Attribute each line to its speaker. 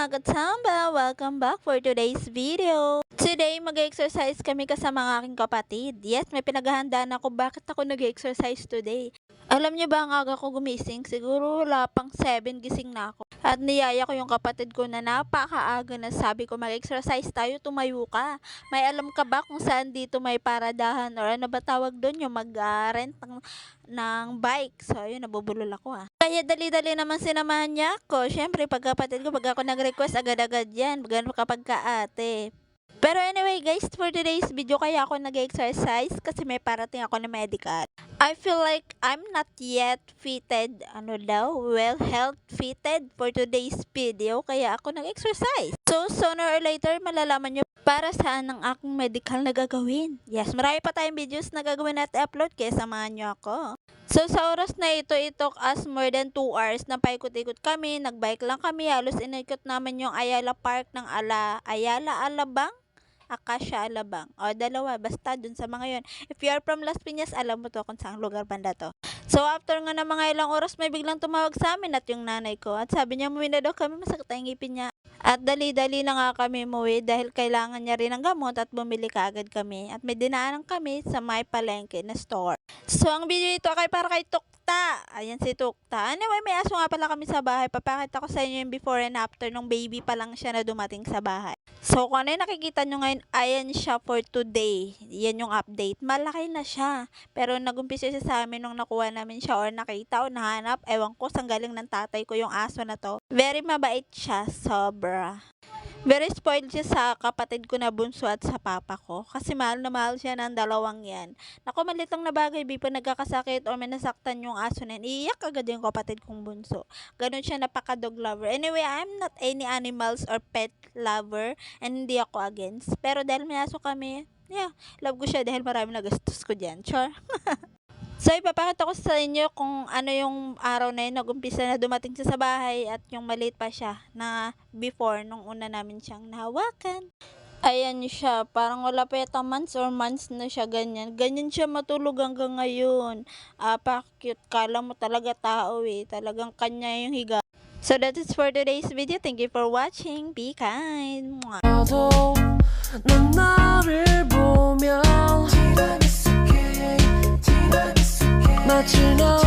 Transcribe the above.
Speaker 1: mga katsamba! Welcome back for today's video. Today, mag-exercise kami kasama ng aking kapatid. Yes, may pinaghahandaan ako bakit ako nag-exercise today. Alam niyo ba ang aga ko gumising? Siguro wala pang 7 gising na ako. At niyaya ko yung kapatid ko na napakaaga na sabi ko mag-exercise tayo, tumayo ka. May alam ka ba kung saan dito may paradahan or ano ba tawag doon yung mag-rent ng bike? So, ayun, nabubulol ako Kaya dali-dali naman sinamahan niya ako. Siyempre, pag kapatid ko, pag ako nag-request, agad-agad yan. Gano'n kapag kaate. Pero anyway guys, for today's video kaya ako nag-exercise kasi may parating ako na medical. I feel like I'm not yet fitted, health fitted for today's video kaya ako nag-exercise. So sooner or later malalaman nyo para saan ang aking medical na gagawin. Yes, marami pa tayong videos na gagawin at upload kaya samahan nyo ako. So sa oras na ito, it took us more than 2 hours na paikot-ikot kami, nagbike lang kami, halos inikot namin yung Ayala Park ng Ayala Alabang. Acacia Alabang. O, dalawa. Basta dun sa mga yon. If you are from Las Piñas, alam mo to kung saan lugar banda to. So, after nga ng mga ilang oras, may biglang tumawag sa amin at yung nanay ko. At sabi niya, umuwi na daw kami, masakit ang ngipin niya. At dali-dali na nga kami umuwi dahil kailangan niya rin ng gamot at bumili kaagad kami. At may dinaanan kami sa may palengke na store. So, ang video ito ay para kay Tukta. Ayan si Tukta. Anyway, may aso nga pala kami sa bahay. Papakita ko sa inyo yung before and after nung baby pa lang siya na dumating sa bahay. So, kung ano yung nakikita nyo ngayon, ayan siya for today. Yan yung update. Malaki na siya. Pero nag-umpisa siya sa amin nung nakuha namin siya or nakita o nahanap. Ewan ko, sang galing ng tatay ko yung aso na to. Very mabait siya. Sobra. Very spoiled siya sa kapatid ko na bunso at sa papa ko. Kasi mahal na mahal siya ng dalawang yan. Naku, maliit lang na bagay. Before nagkakasakit or may nasaktan yung aso na yan, iiyak agad yung kapatid kong bunso. Ganon siya, napaka-dog lover. Anyway, I'm not any animals or pet lover. And hindi ako against. Pero dahil may aso kami, love ko siya dahil marami nagastos ko dyan. Sure. So, ipapakita ko sa inyo kung ano yung araw na yun, nag-umpisa na dumating siya sa bahay at yung maliit pa siya na before nung una namin siyang nahawakan. Ayan siya, parang wala pa yata months na siya ganyan. Ganyan siya matulog hanggang ngayon. Pa-cute, kala mo talaga tao talagang kanya yung higa. So, that is for today's video. Thank you for watching. Be kind. Mwah.
Speaker 2: 넌 나를 보면 마치 너